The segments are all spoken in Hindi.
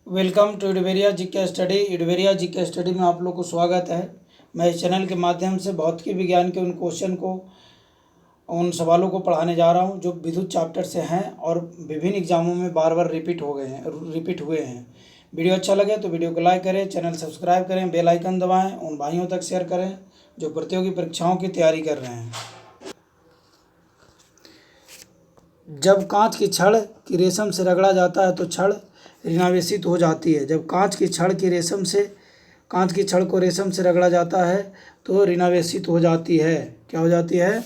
वेलकम टू इडवेरिया जीके स्टडी। इडवेरिया जीके स्टडी में आप लोग को स्वागत है। मैं इस चैनल के माध्यम से भौतिकी विज्ञान के उन सवालों को पढ़ाने जा रहा हूं जो विद्युत चैप्टर से हैं और विभिन्न एग्जामों में बार बार रिपीट हुए हैं। वीडियो अच्छा लगे तो वीडियो को लाइक करें, चैनल सब्सक्राइब करें, बेल आइकन दबाएँ, उन भाइयों तक शेयर करें जो प्रतियोगी परीक्षाओं की तैयारी कर रहे हैं। जब कांच की छड़ की रेशम से रगड़ा जाता है तो छड़ ऋणावेशित हो जाती है। जब कांच की छड़ को रेशम से रगड़ा जाता है तो ऋणावेशित हो जाती है। क्या हो जाती है?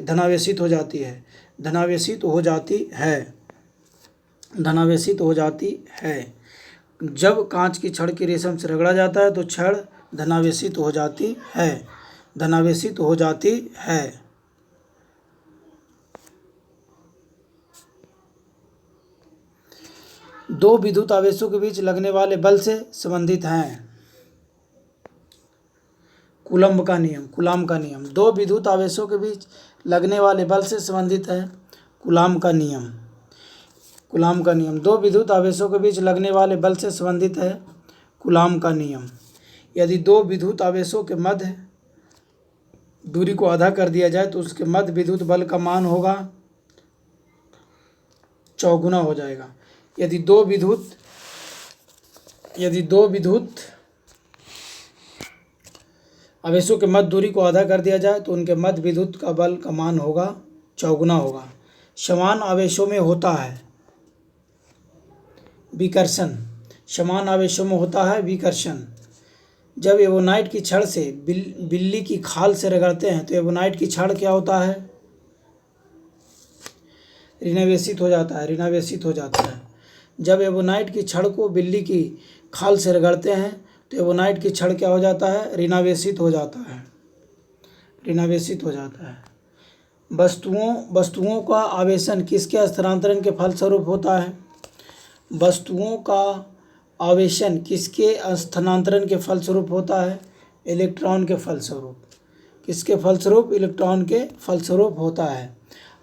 धनावेशित हो जाती है। धनावेशित हो जाती है। जब कांच की छड़ की रेशम से रगड़ा जाता है तो छड़ धनावेशित हो जाती है। दो विद्युत आवेशों के बीच लगने वाले बल से संबंधित हैं। कूलम्ब का नियम। दो विद्युत आवेशों के बीच लगने वाले बल से संबंधित है कूलाम्ब का नियम। दो विद्युत आवेशों के बीच लगने वाले बल से संबंधित है कूलाम्ब का नियम। यदि दो विद्युत आवेशों के मध्य दूरी को आधा कर दिया जाए तो उसके मध्य विद्युत बल का मान होगा चौगुना हो जाएगा। यदि दो विद्युत आवेशों के मध्य दूरी को आधा कर दिया जाए तो उनके मध्य विद्युत का बल का मान होगा चौगुना होगा। समान आवेशों में होता है विकर्षण। जब एवोनाइट की छड़ से बिल्ली की खाल से रगड़ते हैं तो एवोनाइट की छड़ क्या होता है? ऋणावेशित हो जाता है। जब एवोनाइट की छड़ को बिल्ली की खाल से रगड़ते हैं तो एवोनाइट की छड़ क्या हो जाता है? ऋणावेशित हो जाता है। वस्तुओं का आवेशन किसके स्थानांतरण के फलस्वरूप होता है? वस्तुओं का आवेशन किसके स्थानांतरण के फलस्वरूप होता है? इलेक्ट्रॉन के फलस्वरूप। किसके फलस्वरूप? इलेक्ट्रॉन के फलस्वरूप होता है।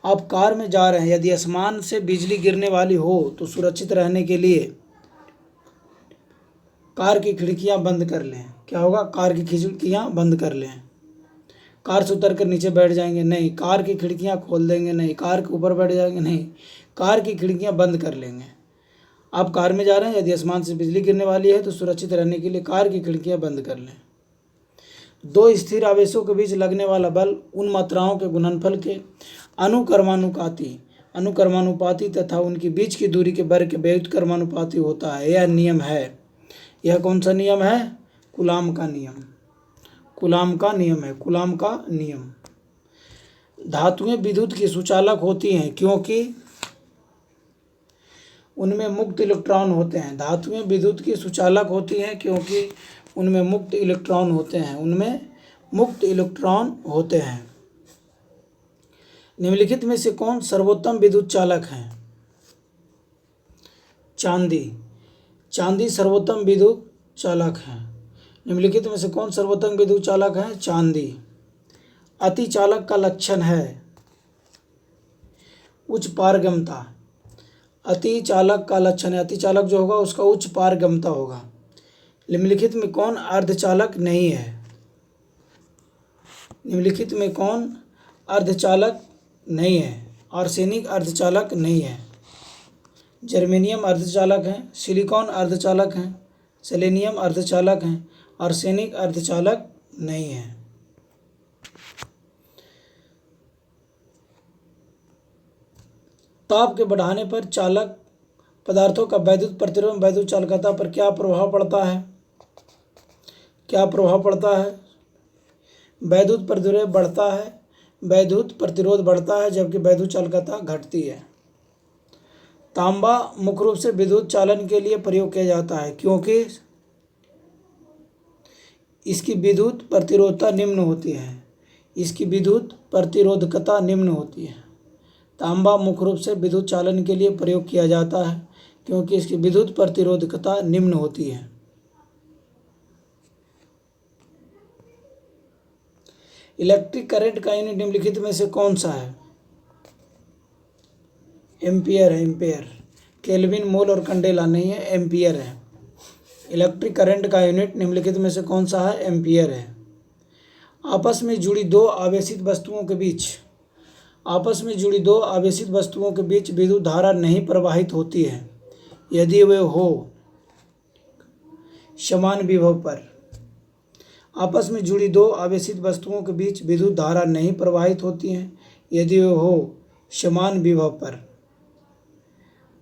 आप कार में जा रहे हैं, यदि आसमान से बिजली गिरने वाली हो तो सुरक्षित रहने के लिए कार की खिड़कियां बंद कर लें। क्या होगा? कार की खिड़कियां बंद कर लें। कार से उतर कर नीचे बैठ जाएंगे? नहीं। कार की खिड़कियां खोल देंगे? नहीं। कार के ऊपर बैठ जाएंगे? नहीं। कार की खिड़कियां बंद कर लेंगे। आप कार में जा रहे हैं, यदि आसमान से बिजली गिरने वाली है तो सुरक्षित रहने के लिए कार की खिड़कियां बंद कर लें। दो स्थिर आवेशों के बीच लगने वाला बल उन मात्राओं के गुणनफल के अनुक्रमानुपाती तथा उनकी बीच की दूरी के वर्ग के व्युत्क्रमानुपाती होता है। यह नियम है। यह कौन सा नियम है? कूलाम्ब का नियम। धातुएं विद्युत की सुचालक होती हैं क्योंकि उनमें मुक्त इलेक्ट्रॉन होते हैं। धातुएं विद्युत की सुचालक होती हैं क्योंकि उनमें मुक्त इलेक्ट्रॉन होते हैं। निम्नलिखित में से कौन सर्वोत्तम विद्युत चालक है? चांदी सर्वोत्तम विद्युत चालक है। निम्नलिखित में से कौन सर्वोत्तम विद्युत चालक है? चांदी। अतिचालक का लक्षण है उच्च पारगम्यता। अतिचालक का लक्षण है, अतिचालक जो होगा उसका उच्च पारगम्यता होगा। निम्नलिखित में कौन अर्धचालक नहीं है? निम्नलिखित में कौन अर्धचालक नहीं है? आर्सेनिक अर्धचालक नहीं है। जर्मेनियम अर्धचालक है, सिलिकॉन अर्धचालक है, सेलेनियम अर्धचालक है, आर्सेनिक अर्धचालक नहीं है। ताप के बढ़ाने पर चालक पदार्थों का वैद्युत प्रतिरोध वैद्युत चालकता पर क्या प्रभाव पड़ता है? वैद्युत प्रतिरोध बढ़ता है जबकि वैद्युत चालकता घटती है। तांबा मुख्य रूप से विद्युत चालन के लिए प्रयोग किया जाता है क्योंकि इसकी विद्युत प्रतिरोधकता निम्न होती है। तांबा मुख्य रूप से विद्युत चालन के लिए प्रयोग किया जाता है क्योंकि इसकी विद्युत प्रतिरोधकता निम्न होती है। इलेक्ट्रिक करंट का यूनिट निम्नलिखित में से कौन सा है? एम्पियर है। केल्विन, मोल और कंडेला नहीं है, एम्पियर है। इलेक्ट्रिक करंट का यूनिट निम्नलिखित में से कौन सा है? एम्पियर है। आपस में जुड़ी दो आवेशित वस्तुओं के बीच विद्युत धारा नहीं प्रवाहित होती है यदि वे हो समान विभव पर। आपस में जुड़ी दो आवेशित वस्तुओं के बीच विद्युत धारा नहीं प्रवाहित होती है यदि वे हो समान विभव पर।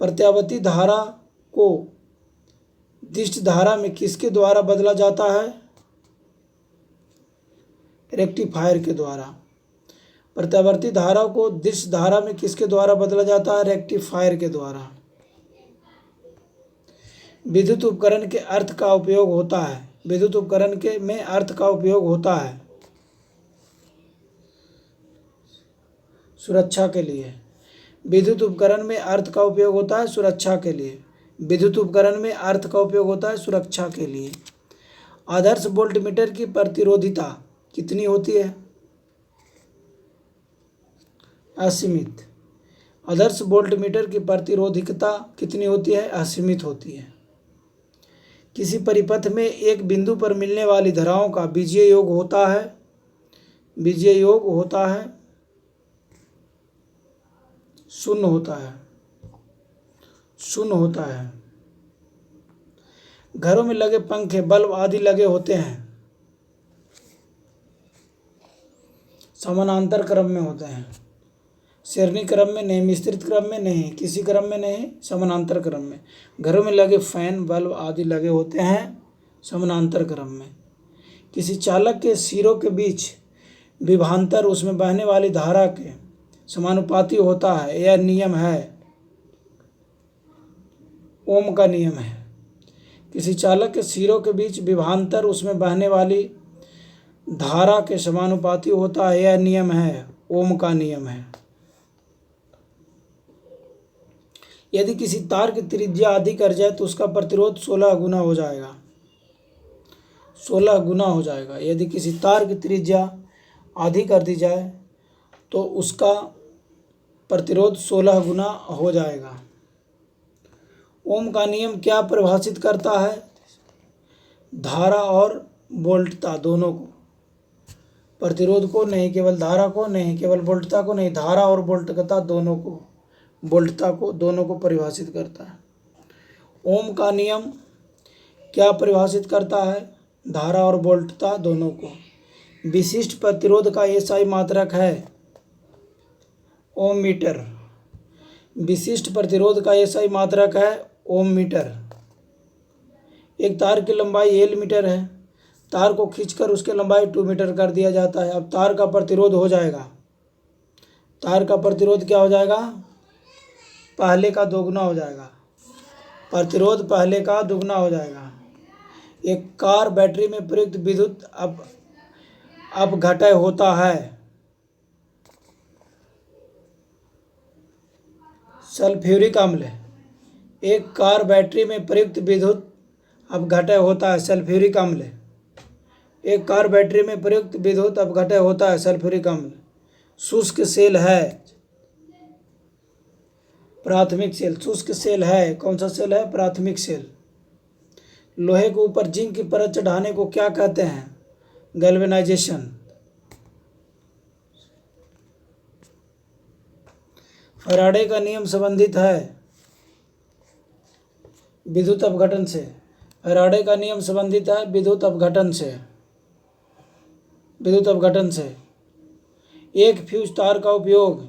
प्रत्यावर्ती धारा को दिष्ट धारा में किसके द्वारा बदला जाता है? रेक्टिफायर के द्वारा। प्रत्यावर्ती धारा को दिष्ट धारा में किसके द्वारा बदला जाता है? रेक्टिफायर के द्वारा। विद्युत उपकरण के अर्थ का उपयोग होता है। विद्युत उपकरण के में अर्थ का उपयोग होता है सुरक्षा के लिए। विद्युत उपकरण में अर्थ का उपयोग होता है सुरक्षा के लिए। विद्युत उपकरण में अर्थ का उपयोग होता है सुरक्षा के लिए। आदर्श वोल्टमीटर की प्रतिरोधिता कितनी होती है? असीमित। आदर्श वोल्टमीटर की प्रतिरोधकता कितनी होती है? असीमित होती है। किसी परिपथ में एक बिंदु पर मिलने वाली धाराओं का बीजीय योग होता है शून्य होता है। घरों में लगे पंखे, बल्ब आदि लगे होते हैं, समानांतर क्रम में होते हैं, श्रेणी क्रम में नहीं, मिश्रित क्रम में नहीं, किसी क्रम में नहीं, समानांतर क्रम में। घरों में लगे फैन, बल्ब आदि लगे होते हैं समानांतर क्रम में। किसी चालक के सिरों के बीच विभवांतर उसमें बहने वाली धारा के समानुपाती होता है। यह नियम है, ओम का नियम है। किसी चालक के सिरों के बीच विभवांतर उसमें बहने वाली धारा के समानुपाती होता है। यह नियम है, ओम का नियम है। यदि किसी तार की त्रिज्या अधिक कर जाए तो उसका प्रतिरोध 16 गुना हो जाएगा। 16 गुना हो जाएगा। यदि किसी तार की त्रिज्या आधी कर दी जाए तो उसका प्रतिरोध 16 गुना हो जाएगा। ओम का नियम क्या परिभाषित करता है? धारा और वोल्टता दोनों को, प्रतिरोध को नहीं, केवल धारा को नहीं, केवल वोल्टता को नहीं, धारा और वोल्टता दोनों को, वोल्टता को दोनों को परिभाषित करता है। ओम का नियम क्या परिभाषित करता है? धारा और वोल्टता दोनों को। विशिष्ट प्रतिरोध का एसआई मात्रक है ओम मीटर। विशिष्ट प्रतिरोध का एसआई मात्रक है ओम मीटर। एक तार की लंबाई एल मीटर है। तार को खींचकर उसकी लंबाई 2 मीटर कर दिया जाता है। अब तार का प्रतिरोध हो जाएगा, तार का प्रतिरोध क्या हो जाएगा? पहले का दोगुना हो जाएगा। प्रतिरोध पहले का दुगना हो जाएगा। एक कार बैटरी में प्रयुक्त विद्युत अपघटय होता है सल्फ्यूरिक अम्ल। एक कार बैटरी में प्रयुक्त विद्युत अपघटय होता है सल्फ्यूरिक अम्ल। एक कार बैटरी में प्रयुक्त विद्युत अपघटय होता है सल्फ्यूरिक अम्ल। शुष्क सेल है प्राथमिक सेल। शुष्क सेल है, कौन सा सेल है? प्राथमिक सेल। लोहे के ऊपर जिंक की परत चढ़ाने को क्या कहते हैं? गैल्वेनाइजेशन। फैराडे का नियम संबंधित है विद्युत अपघटन से। फैराडे का नियम संबंधित है विद्युत अपघटन से। एक फ्यूज तार का उपयोग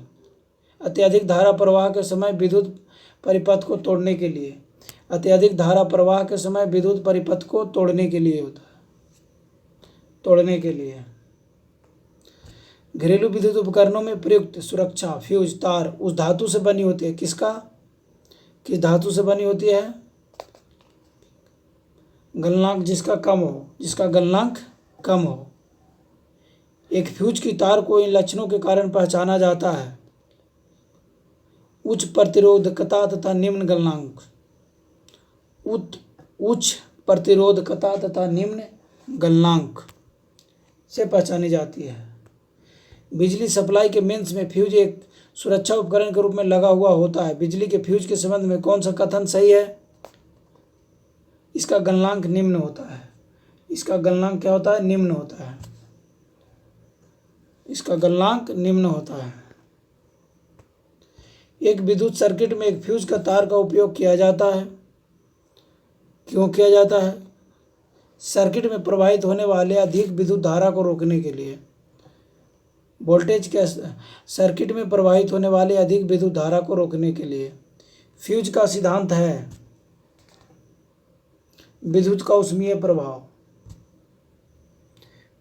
अत्यधिक धारा प्रवाह के समय विद्युत परिपथ को तोड़ने के लिए, अत्यधिक धारा प्रवाह के समय विद्युत परिपथ को तोड़ने के लिए होता है, तोड़ने के लिए। घरेलू विद्युत उपकरणों में प्रयुक्त सुरक्षा फ्यूज तार उस धातु से बनी होती है। किस धातु से बनी होती है? गलनांक जिसका गलनांक कम हो। एक फ्यूज की तार को इन लक्षणों के कारण पहचाना जाता है: उच्च प्रतिरोधकता तथा निम्न गलनांक। उच्च प्रतिरोधकता तथा निम्न गलनांक से पहचानी जाती है। बिजली सप्लाई के मेंस में फ्यूज एक सुरक्षा उपकरण के रूप में लगा हुआ होता है। बिजली के फ्यूज के संबंध में कौन सा कथन सही है? इसका गलनांक निम्न होता है। इसका गलनांक क्या होता है? निम्न होता है। इसका गलनांक निम्न होता है। एक विद्युत सर्किट में एक फ्यूज का तार का उपयोग किया जाता है। क्यों किया जाता है? सर्किट में प्रवाहित होने वाले अधिक विद्युत धारा को रोकने के लिए। वोल्टेज के सर्किट में प्रवाहित होने वाले अधिक विद्युत धारा को रोकने के लिए। फ्यूज का सिद्धांत है विद्युत का ऊष्मीय प्रभाव।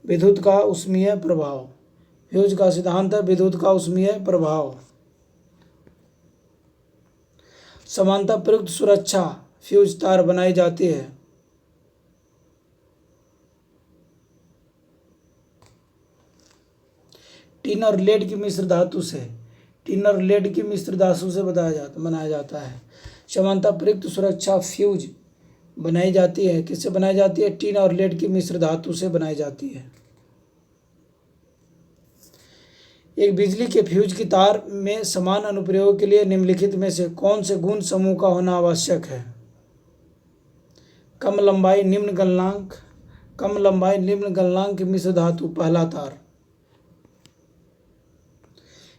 विद्युत का ऊष्मीय प्रभाव। फ्यूज का सिद्धांत है विद्युत का ऊष्मीय प्रभाव। समानता प्रयुक्त सुरक्षा फ्यूज तार बनाई जाती है। टिन और लेड की मिश्र धातु से। टिन और लेड की मिश्र धातु से बनाया जाता है। समानता प्रयुक्त सुरक्षा फ्यूज बनाई जाती है। किससे बनाई जाती है? टिन और लेड की मिश्र धातु से बनाई जाती है। एक बिजली के फ्यूज की तार में समान अनुप्रयोग के लिए निम्नलिखित में से कौन से गुण समूह का होना आवश्यक है? कम लंबाई निम्न गलनांक। कम लंबाई निम्न गलनांक की मिश्र धातु पहला तार।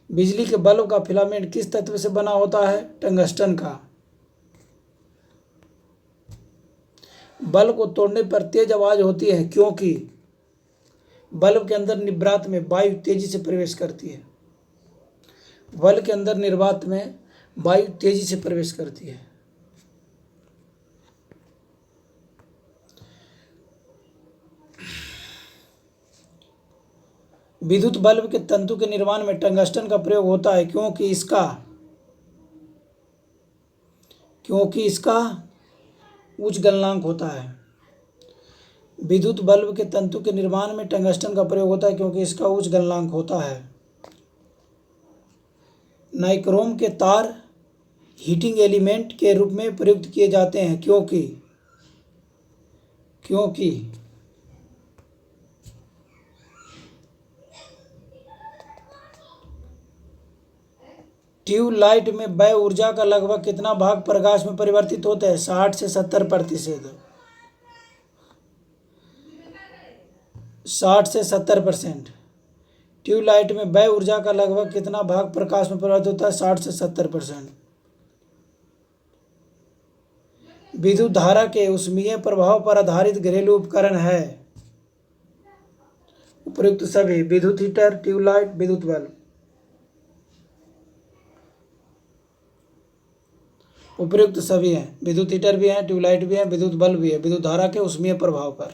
बिजली के बल्ब का फिलामेंट किस तत्व से बना होता है? टंगस्टन का। बल्ब को तोड़ने पर तेज आवाज होती है क्योंकि बल्ब के अंदर निर्वात में वायु तेजी से प्रवेश करती है। बल्ब के अंदर निर्वात में वायु तेजी से प्रवेश करती है। विद्युत बल्ब के तंतु के निर्माण में टंगस्टन का प्रयोग होता है क्योंकि इसका उच्च गलनांक होता है। विद्युत बल्ब के तंतु के निर्माण में टंगस्टन का प्रयोग होता है क्योंकि इसका उच्च गलनांक होता है। नाइक्रोम के तार हीटिंग एलिमेंट के रूप में प्रयुक्त किए जाते हैं क्योंकि ट्यूबलाइट में व्यय ऊर्जा का लगभग कितना भाग प्रकाश में परिवर्तित होता है? 60 से 70%। 60 से 70%। ट्यूबलाइट में व्यय ऊर्जा का लगभग कितना भाग प्रकाश में परिवर्तित होता है? 60 से 70%। विद्युत धारा के ऊष्मीय प्रभाव पर आधारित घरेलू उपकरण है। उपयुक्त सभी। विद्युत हीटर, ट्यूबलाइट, विद्युत बल्ब। उपयुक्त सभी हैं। विद्युत हीटर भी हैं, ट्यूबलाइट भी हैं, विद्युत बल्ब भी है। विद्युत धारा के ऊष्मीय प्रभाव पर।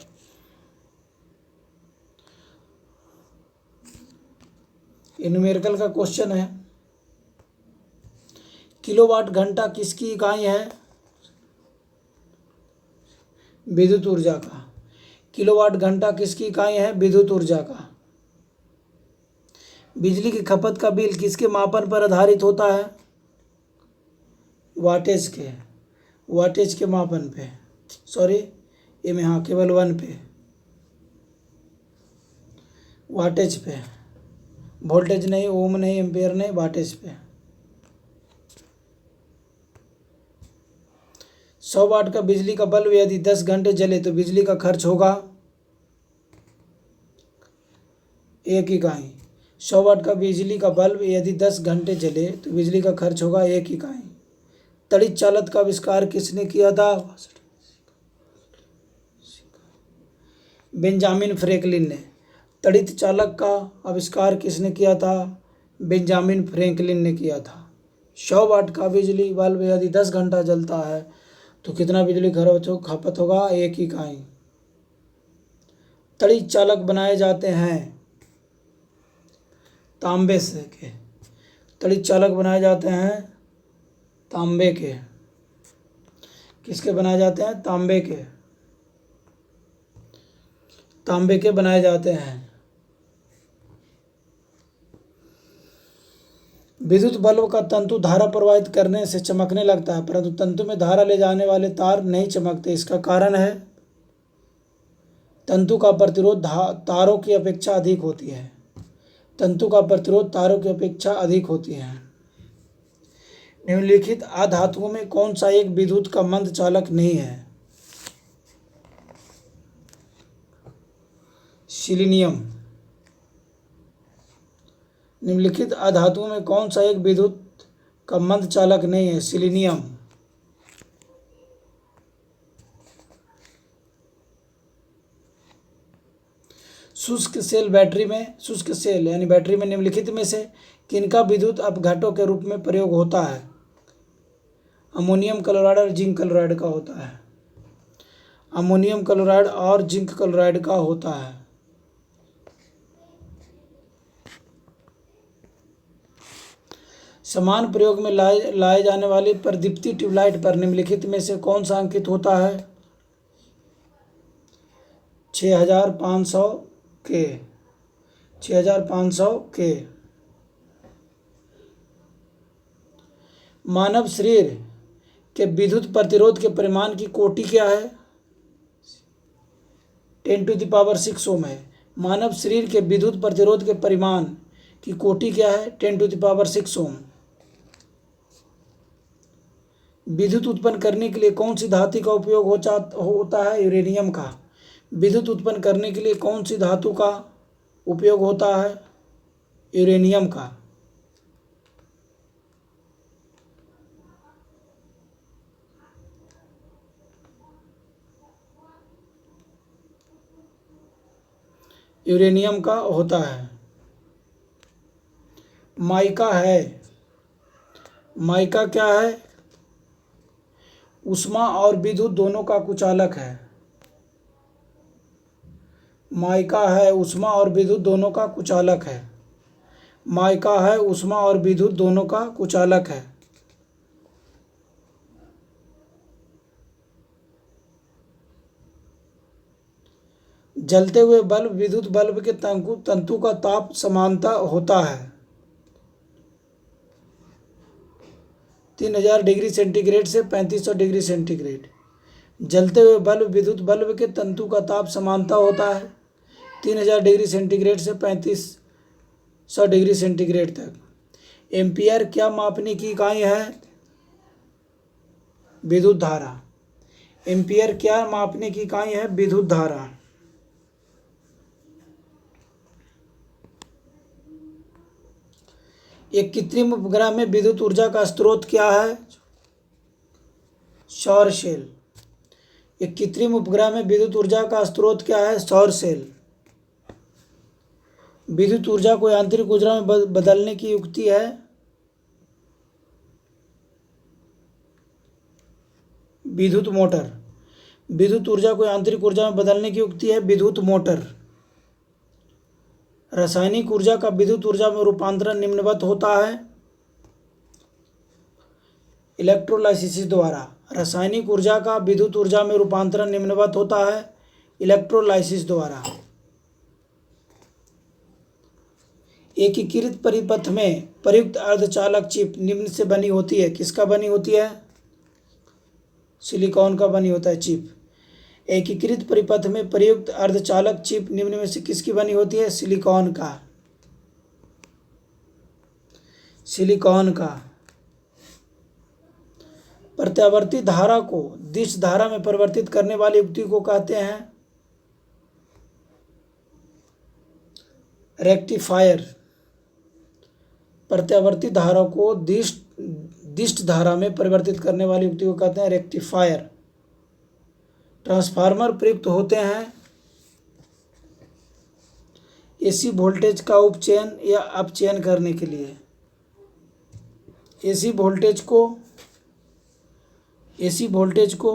ये न्यूमेरिकल का क्वेश्चन है। किलोवाट घंटा किसकी इकाई है? विद्युत ऊर्जा का। किलोवाट घंटा किसकी इकाई है? विद्युत ऊर्जा का। बिजली की खपत का बिल किसके मापन पर आधारित होता है? वाटेज के मापन पे। सॉरी, ये में हाँ केवल 1 पे, वाटेज पे। वोल्टेज नहीं, ओम नहीं, एम्पेयर नहीं, वाटेज पे। 100 वाट का बिजली का बल्ब यदि 10 घंटे जले तो बिजली का खर्च होगा 1 इकाई। 100 वाट का बिजली का बल्ब यदि 10 घंटे जले तो बिजली का खर्च होगा 1 इकाई। तड़ित चालक का आविष्कार किसने किया था? बेंजामिन फ्रैंकलिन ने। तड़ित चालक का आविष्कार किसने किया था? बेंजामिन फ्रैंकलिन ने किया था। 100 वाट का बिजली बल्ब यदि 10 घंटा जलता है तो कितना बिजली खपत होगा? 1 इकाई। तड़ित चालक बनाए जाते हैं तांबे से के। तड़ित चालक बनाए जाते हैं तांबे के। किसके बनाए जाते हैं? तांबे के। तांबे के बनाए जाते हैं। विद्युत बल्ब का तंतु धारा प्रवाहित करने से चमकने लगता है परंतु तंतु में धारा ले जाने वाले तार नहीं चमकते। इसका कारण है तंतु का प्रतिरोध तारों की अपेक्षा अधिक होती है। तंतु का प्रतिरोध तारों की अपेक्षा अधिक होती है। निम्नलिखित अधातुओं में कौन सा एक विद्युत का मंद चालक नहीं है? सिलीनियम। निम्नलिखित अधातुओं में कौन सा एक विद्युत का मंद चालक नहीं है? सिलीनियम। शुष्क सेल बैटरी में शुष्क सेल यानी बैटरी में निम्नलिखित में से किनका विद्युत अपघटकों के रूप में प्रयोग होता है? अमोनियम क्लोराइड और जिंक क्लोराइड का होता है। अमोनियम क्लोराइड और जिंक क्लोराइड का होता है। समान प्रयोग में लाए जाने वाली प्रदीप्ति ट्यूबलाइट पर निम्नलिखित में से कौन सा अंकित होता है? 6500 के। 6500 के। मानव शरीर के विद्युत प्रतिरोध के परिमाण की कोटि क्या है? 10⁶ ओम है। मानव शरीर के विद्युत प्रतिरोध के परिमाण की कोटि क्या है? 10⁶ ओम। विद्युत उत्पन्न करने के लिए कौन सी धातु का उपयोग होता है? यूरेनियम का। विद्युत उत्पन्न करने के लिए कौन सी धातु का उपयोग होता है? यूरेनियम का। यूरेनियम का होता है। माइका है। माइका क्या है? ऊष्मा और विद्युत दोनों का कुचालक है। माइका है ऊष्मा और विद्युत दोनों का कुचालक है। माइका है ऊष्मा और विद्युत दोनों का कुचालक है। जलते हुए बल्ब विद्युत बल्ब के तंतु का ताप समानता होता है 3000 डिग्री सेंटीग्रेड से 3500 डिग्री सेंटीग्रेड। जलते हुए बल्ब विद्युत बल्ब के तंतु का ताप समानता होता है 3000 डिग्री सेंटीग्रेड से 3500 डिग्री सेंटीग्रेड तक। एम्पियर क्या मापने की इकाई है? विद्युत धारा। एम्पियर क्या मापने की इकाई है? विद्युत धारा। एक कृत्रिम उपग्रह में विद्युत ऊर्जा का स्रोत क्या है? सौर सेल। एक कृत्रिम उपग्रह में विद्युत ऊर्जा का स्रोत क्या है? सौर सेल। विद्युत ऊर्जा को यांत्रिक ऊर्जा में बदलने की युक्ति है? विद्युत मोटर। विद्युत ऊर्जा को यांत्रिक ऊर्जा में बदलने की युक्ति है विद्युत मोटर। रासायनिक ऊर्जा का विद्युत ऊर्जा में रूपांतरण निम्नवत होता है? इलेक्ट्रोलाइसिस द्वारा। रासायनिक ऊर्जा का विद्युत ऊर्जा में रूपांतरण निम्नवत होता है इलेक्ट्रोलाइसिस द्वारा। एकीकृत परिपथ में प्रयुक्त अर्धचालक चिप निम्न से बनी होती है? किसका बनी होती है? सिलिकॉन का बनी होता है चिप। एकीकृत परिपथ में प्रयुक्त अर्धचालक चिप निम्न में से किसकी बनी होती है? सिलिकॉन का। सिलिकॉन का। प्रत्यावर्ती धारा को दिश धारा में परिवर्तित करने वाली युक्ति को कहते हैं रेक्टिफायर। प्रत्यावर्ती धारा को दिश धारा में परिवर्तित करने वाली युक्ति को कहते हैं रेक्टिफायर। ट्रांसफार्मर प्रयुक्त होते हैं एसी वोल्टेज का उपचयन या अपचयन करने के लिए। एसी वोल्टेज को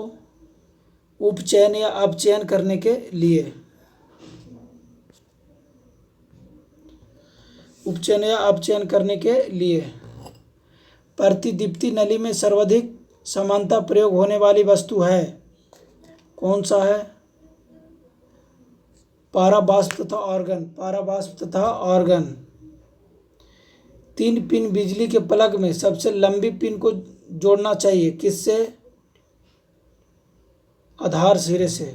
उपचयन या अपचयन करने के लिए। उपचयन या अपचयन करने के लिए। प्रतिदीप्ति नली में सर्वाधिक समानता प्रयोग होने वाली वस्तु है? कौन सा है? पाराबाष्प तथा ऑर्गन। पाराबाष्प तथा ऑर्गन। 3 पिन बिजली के प्लग में सबसे लंबी पिन को जोड़ना चाहिए किससे? आधार सिरे से।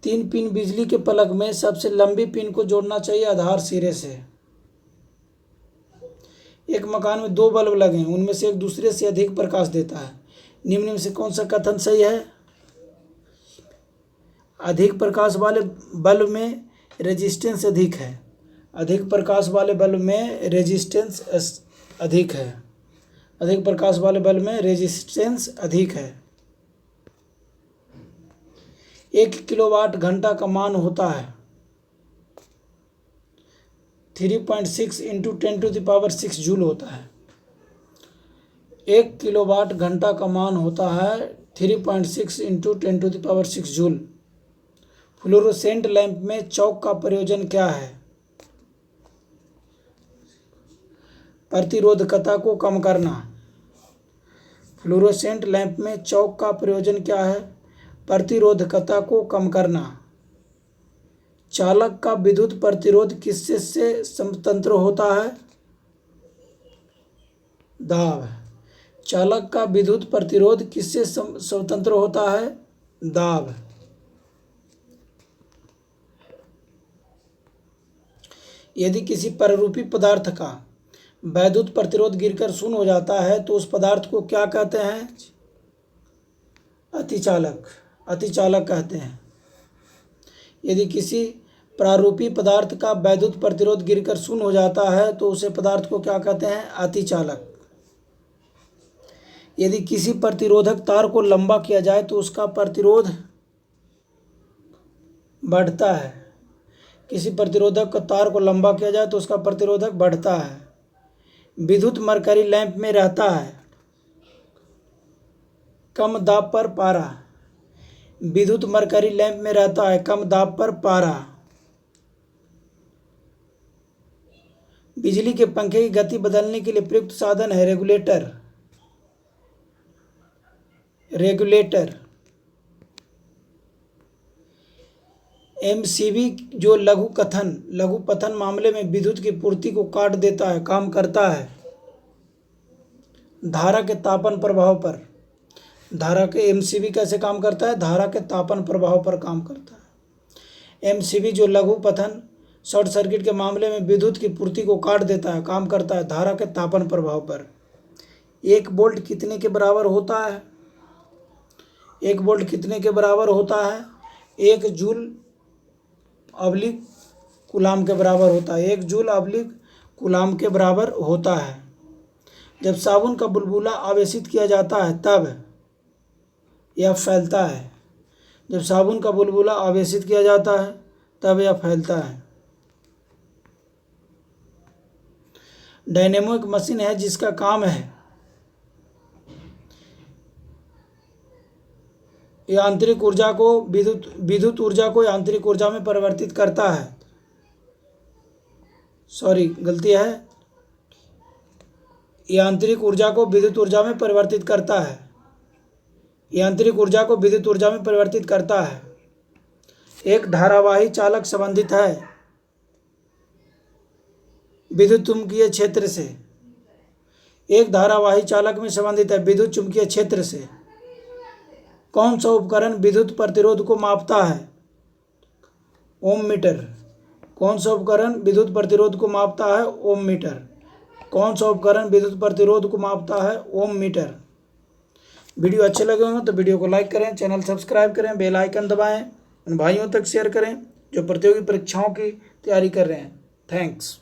3 पिन बिजली के प्लग में सबसे लंबी पिन को जोड़ना चाहिए आधार सिरे से। एक मकान में 2 बल्ब लगे हैं, उनमें से एक दूसरे से अधिक प्रकाश देता है। निम्न में से कौन सा कथन सही है? अधिक प्रकाश वाले बल्ब में रेजिस्टेंस अधिक है। अधिक प्रकाश वाले बल्ब में रेजिस्टेंस अधिक है। अधिक प्रकाश वाले बल्ब में रेजिस्टेंस अधिक है। 1 किलोवाट घंटा का मान होता है 3.6 इंटू 10⁻6 जूल होता है। 1 किलोवाट घंटा का मान होता है 3.6 इंटू 10⁻6 जूल। फ्लोरोसेंट लैंप में चौक का प्रयोजन क्या है? प्रतिरोधकता को कम करना। फ्लोरोसेंट लैंप में चौक का प्रयोजन क्या है? प्रतिरोधकता को कम करना। चालक का विद्युत प्रतिरोध किससे से स्वतंत्र होता है? दाब। चालक का विद्युत प्रतिरोध किससे स्वतंत्र होता है? दाब। यदि किसी पररूपी पदार्थ का वैद्युत प्रतिरोध गिरकर शून्य हो जाता है तो उस पदार्थ को क्या कहते हैं? अतिचालक। अतिचालक कहते हैं। यदि किसी प्रारूपी पदार्थ का वैद्युत प्रतिरोध गिरकर शून्य हो जाता है तो उसे पदार्थ को क्या कहते हैं? अतिचालक। यदि किसी प्रतिरोधक तार को लंबा किया जाए तो उसका प्रतिरोध बढ़ता है। किसी प्रतिरोधक का तार को लंबा किया जाए तो उसका प्रतिरोधक बढ़ता है। विद्युत मरकरी लैंप में रहता है कम दाब पर पारा। विद्युत मरकरी लैंप में रहता है कम दाब पर पारा। बिजली के पंखे की गति बदलने के लिए प्रयुक्त साधन है रेगुलेटर। रेगुलेटर। एमसीबी जो लघु पथन मामले में विद्युत की पूर्ति को काट देता है, काम करता है धारा के तापन प्रभाव पर। धारा के एमसीबी कैसे काम करता है? धारा के तापन प्रभाव पर काम करता है। एमसीबी जो लघु पथन शॉर्ट सर्किट के मामले में विद्युत की पूर्ति को काट देता है, काम करता है धारा के तापन प्रभाव पर। 1 वोल्ट कितने के बराबर होता है? 1 वोल्ट कितने के बराबर होता है? 1 जूल अब्लिक कूलाम के बराबर होता है। 1 जूल अब्लिक कूलाम के बराबर होता है। जब साबुन का बुलबुला आवेशित किया जाता है तब यह फैलता है। जब साबुन का बुलबुला आवेशित किया जाता है तब यह फैलता है। डायनेमो एक मशीन है जिसका काम है यांत्रिक ऊर्जा को विद्युत ऊर्जा को यांत्रिक ऊर्जा में परिवर्तित करता है। गलती है। यांत्रिक ऊर्जा को विद्युत ऊर्जा में परिवर्तित करता है। यांत्रिक ऊर्जा को विद्युत ऊर्जा में परिवर्तित करता है। एक धारावाही चालक संबंधित है विद्युत चुंबकीय क्षेत्र से। एक धारावाही चालक में संबंधित है विद्युत चुंबकीय क्षेत्र से। कौन सा उपकरण विद्युत प्रतिरोध को मापता है? ओम मीटर। कौन सा उपकरण विद्युत प्रतिरोध को मापता है? ओम मीटर। कौन सा उपकरण विद्युत प्रतिरोध को मापता है? ओम मीटर। वीडियो अच्छे लगे हों तो वीडियो को लाइक करें, चैनल सब्सक्राइब करें, बेल आइकन दबाएं, उन भाइयों तक शेयर करें जो प्रतियोगी परीक्षाओं की तैयारी कर रहे हैं। थैंक्स।